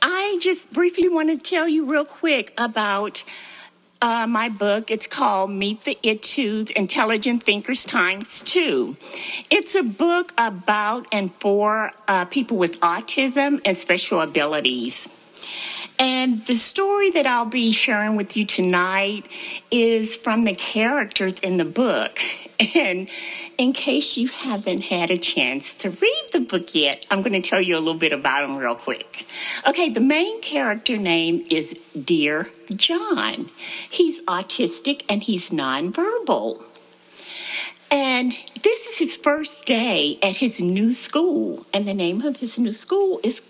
I just briefly want to tell you real quick about my book. It's called Meet the Etudes, Intelligent Thinkers Times 2. It's a book about and for people with autism and special abilities. And the story that I'll be sharing with you tonight is from the characters in the book. And in case you haven't had a chance to read the book yet, I'm going to tell you a little bit about them real quick. Okay, the main character name is Dear John. He's autistic and he's nonverbal. And this is his first day at his new school. And the name of his new school is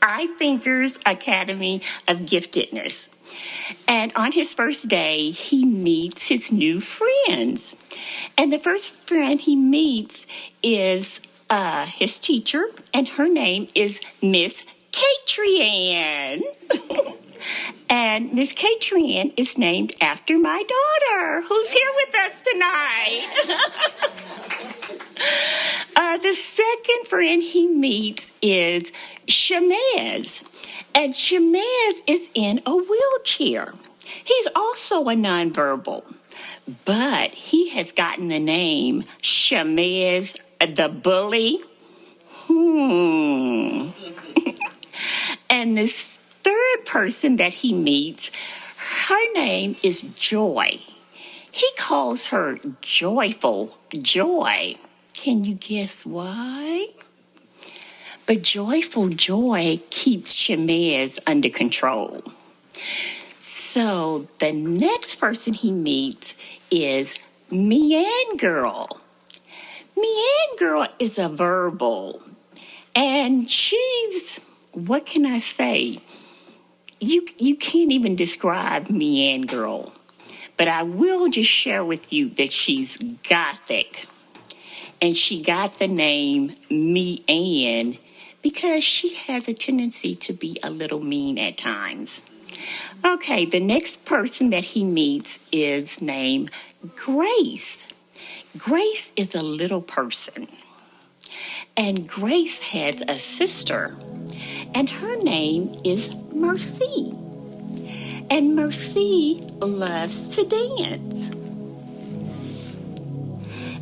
I Thinkers Academy of Giftedness. And on his first day, he meets his new friends. And the first friend he meets is his teacher, and her name is Miss Catrian. And Miss Catrian is named after my daughter, who's here with us tonight. The second friend he meets is Shamez. And Shamez is in a wheelchair. He's also a nonverbal, but he has gotten the name Shamez the Bully. And this third person that he meets, her name is Joy. He calls her Joyful Joy. Can you guess why? But Joyful Joy keeps Shamez under control. So the next person he meets is Mean Girl. Mean Girl is a verbal. And she's, what can I say? You can't even describe Mean Girl. But I will just share with you that she's gothic. And she got the name Mean because she has a tendency to be a little mean at times. Okay, the next person that he meets is named Grace. Grace is a little person. And Grace has a sister. And her name is Mercy. And Mercy loves to dance.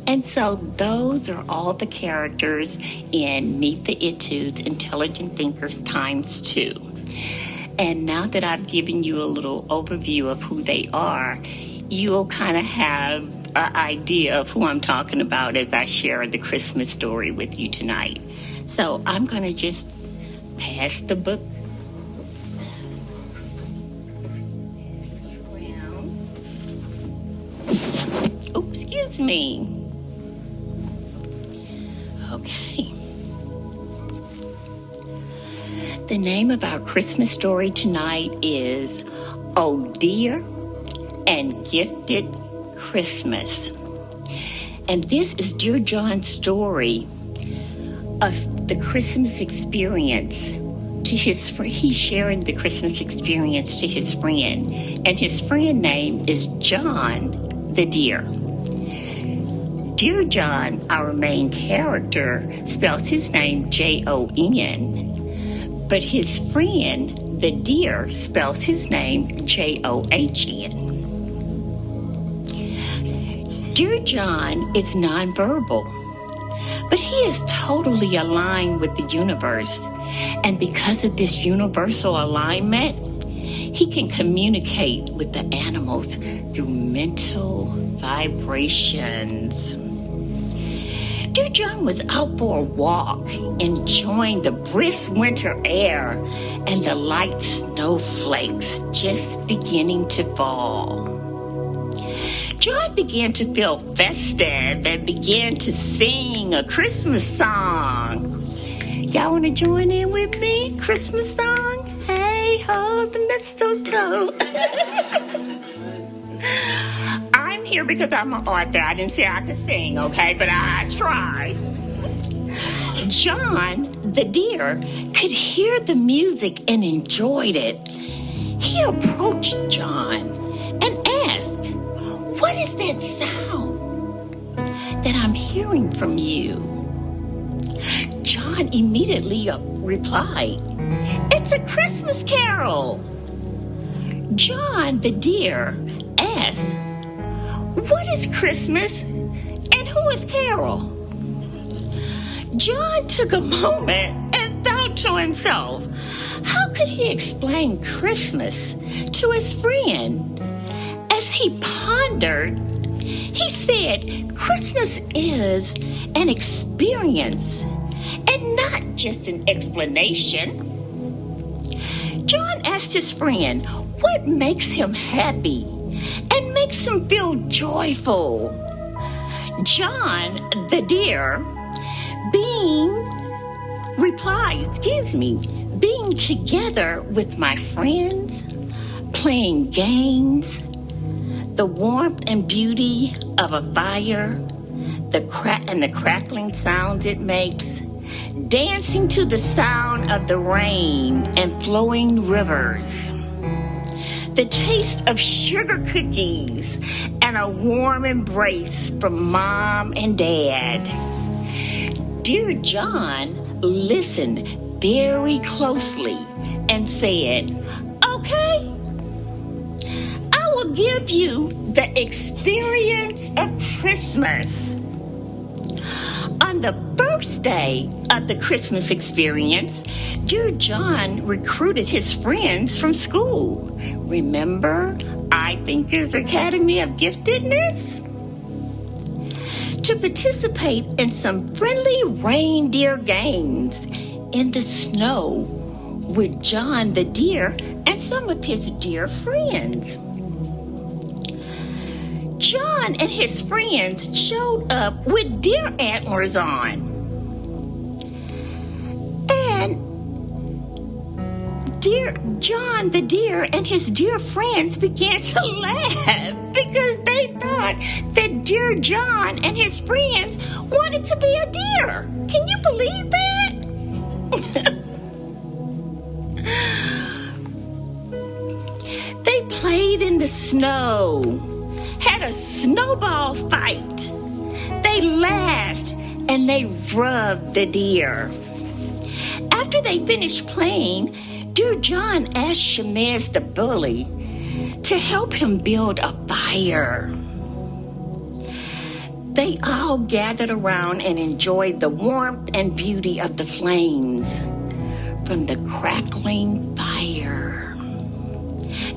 And so those are all the characters in Meet the Etudes, Intelligent Thinkers Times 2. And now that I've given you a little overview of who they are, you'll kind of have an idea of who I'm talking about as I share the Christmas story with you tonight. So I'm going to just pass the book around. Oh, excuse me. Okay. The name of our Christmas story tonight is Oh Dear and Gifted Christmas. And this is Dear John's story of the Christmas experience to his friend. He's sharing the Christmas experience to his friend. And his friend name is John the Deer. Dear John, our main character, spells his name Jon, but his friend, the deer, spells his name John. Dear John is nonverbal, but he is totally aligned with the universe. And because of this universal alignment, he can communicate with the animals through mental vibrations. Dear John was out for a walk, enjoying the brisk winter air and the light snowflakes just beginning to fall. John began to feel festive and began to sing a Christmas song. Y'all want to join in with me? Christmas song? Hey ho, the mistletoe. I'm here because I'm an author. I didn't say I could sing, okay? But I tried. John, the deer, could hear the music and enjoyed it. He approached John and asked, "What is that sound that I'm hearing from you?" John John immediately replied, "It's a Christmas carol." John the deer asked, "What is Christmas and who is Carol?" John took a moment and thought to himself, how could he explain Christmas to his friend? As he pondered, he said, "Christmas is an experience and not just an explanation." John asked his friend what makes him happy and makes him feel joyful. John the deer replied, being together with my friends, playing games, the warmth and beauty of a fire, the crackling sounds it makes, dancing to the sound of the rain and flowing rivers, the taste of sugar cookies, and a warm embrace from Mom and Dad. Dear John listened very closely and said, "Okay, I will give you the experience of Christmas." On the first day of the Christmas experience, dear John recruited his friends from school. Remember, I Thinkers Academy of Giftedness? To participate in some friendly reindeer games in the snow with John the deer and some of his dear friends. John and his friends showed up with deer antlers on. And John the deer and his dear friends began to laugh because they thought that dear John and his friends wanted to be a deer. Can you believe that? They played in the snow, had a snowball fight. They laughed and they rubbed the deer. After they finished playing, dear John asked Shamez the bully to help him build a fire. They all gathered around and enjoyed the warmth and beauty of the flames from the crackling fire.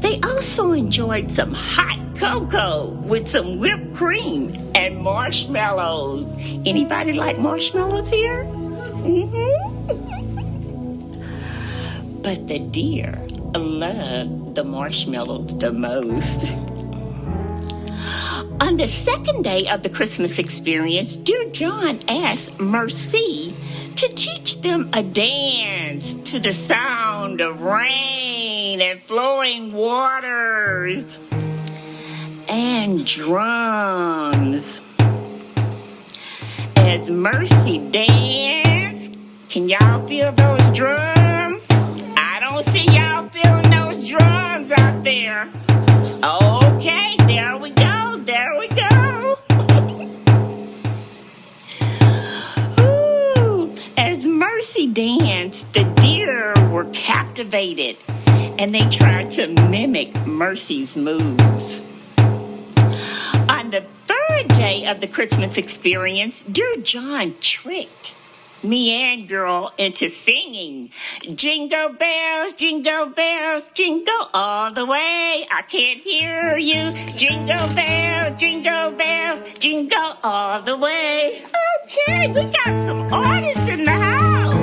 They also enjoyed some hot cocoa with some whipped cream and marshmallows. Anybody like marshmallows here? But the deer loved the marshmallows the most. On the second day of the Christmas experience, dear John asked Mercy to teach them a dance to the sound of rain and flowing waters and drums. As Mercy danced, can y'all feel those drums? I don't see y'all feeling those drums out there. Okay, there we go. Ooh, as Mercy danced, the deer were captivated, and they tried to mimic Mercy's moves. On the third day of the Christmas experience, dear John tricked me and girl into singing, "Jingle bells, jingle bells, jingle all the way. I can't hear you. Jingle bells, jingle all the way." Okay, we got some artists in the house.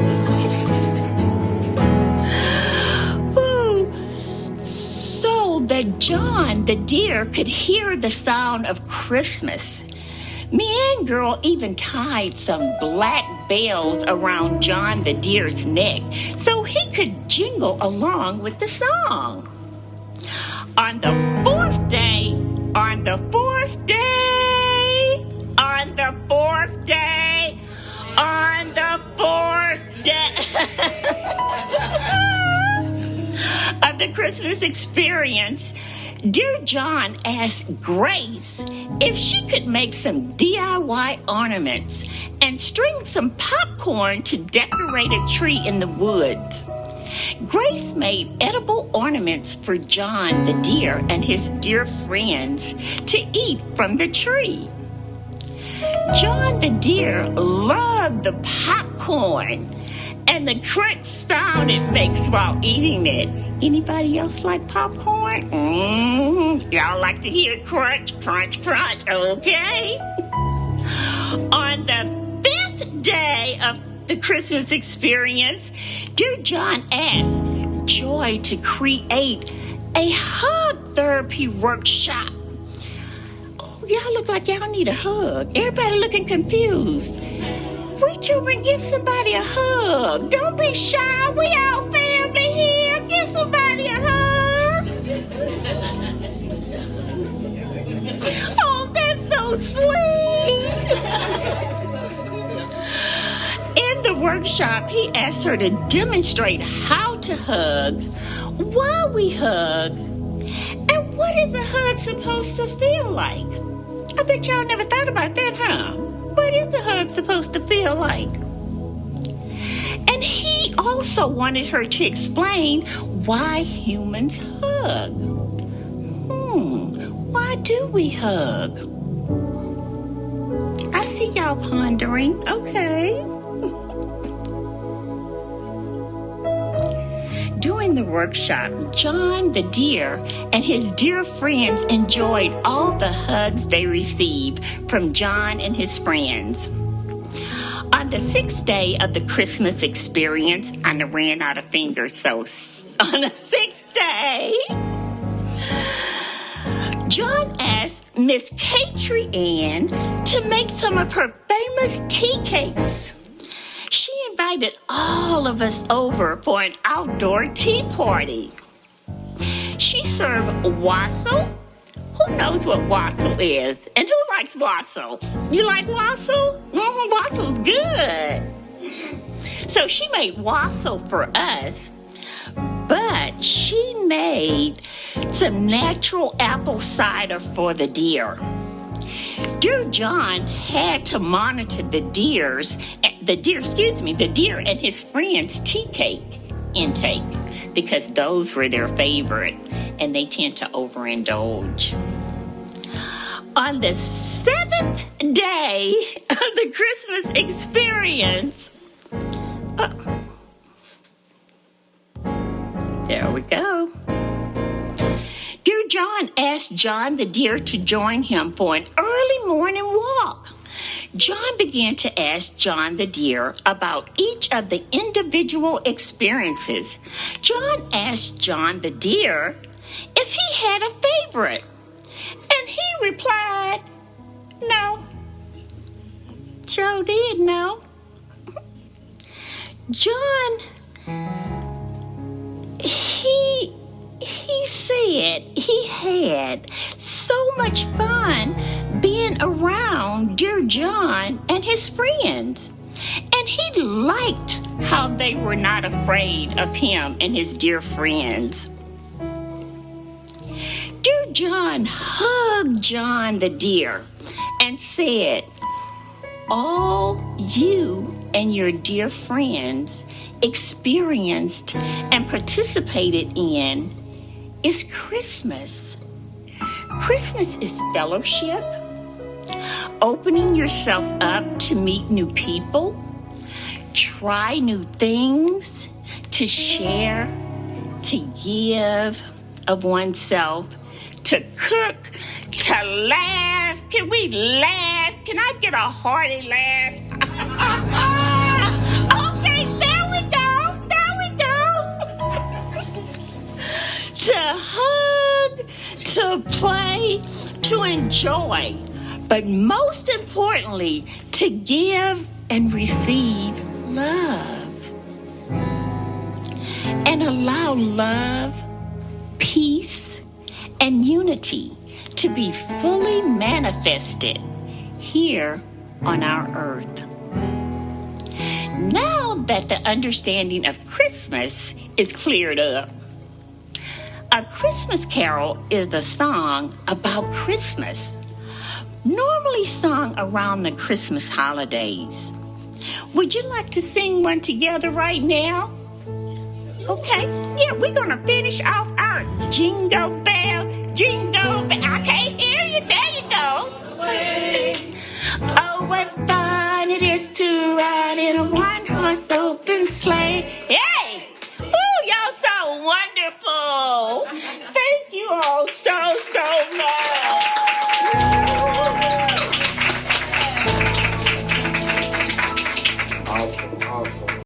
Ooh. So that John the deer could hear the sound of Christmas. Me and girl even tied some black bells around John the deer's neck so he could jingle along with the song. On the fourth day, of the Christmas experience, Dear John asked Grace if she could make some DIY ornaments and string some popcorn to decorate a tree in the woods. Grace made edible ornaments for John the deer and his dear friends to eat from the tree. John the deer loved the popcorn and the crunch sound it makes while eating it. Anybody else like popcorn? Y'all like to hear crunch, crunch, crunch, okay? On the 5th day of the Christmas experience, dear John asked Joy to create a hug therapy workshop. Oh, y'all look like y'all need a hug. Everybody looking confused. Reach over and give somebody a hug. Don't be shy. We all family here. Give somebody a hug. Oh, that's so sweet. In the workshop, he asked her to demonstrate how to hug, why we hug, and what is a hug supposed to feel like. I bet y'all never thought about that, huh? What is a hug supposed to feel like? And he also wanted her to explain why humans hug. Why do we hug? I see y'all pondering. Okay. During the workshop, John the deer and his dear friends enjoyed all the hugs they received from John and his friends. On the 6th day of the Christmas experience, I ran out of fingers, so on the 6th day, John asked Miss Catry Ann to make some of her famous tea cakes. She invited all of us over for an outdoor tea party. She served wassail. Who knows what wassail is? And who likes wassail? You like wassail? Wassau's good. So she made wassail for us, but she made some natural apple cider for the deer. Dear John had to monitor the deer and his friends' tea cake intake because those were their favorite and they tend to overindulge. On the 7th day of the Christmas experience, there we go. Dear John asked John the deer to join him for an early morning walk. John began to ask John the deer about each of the individual experiences. John asked John the deer if he had a favorite, and he replied, no. Joe did no. John, he said he had so much fun being around dear John and his friends. And he liked how they were not afraid of him and his dear friends. Dear John hugged John the deer and said, all you and your dear friends experienced and participated in is Christmas. Christmas is fellowship, opening yourself up to meet new people, try new things, to share, to give of oneself, to cook, to laugh. Can we laugh? Can I get a hearty laugh? Okay, there we go. To hug, to play, to enjoy, but most importantly, to give and receive love. And allow love, peace, and unity to be fully manifested here on our earth. Now that the understanding of Christmas is cleared up, A Christmas carol is a song about Christmas, normally sung around the Christmas holidays. Would you like to sing one together right now? Okay, yeah, we're gonna finish off our jingle bells, jingle bells. I can't hear you, there you go. Oh, what fun it is to ride in a one-horse open sleigh. Hey, ooh, y'all so wonderful.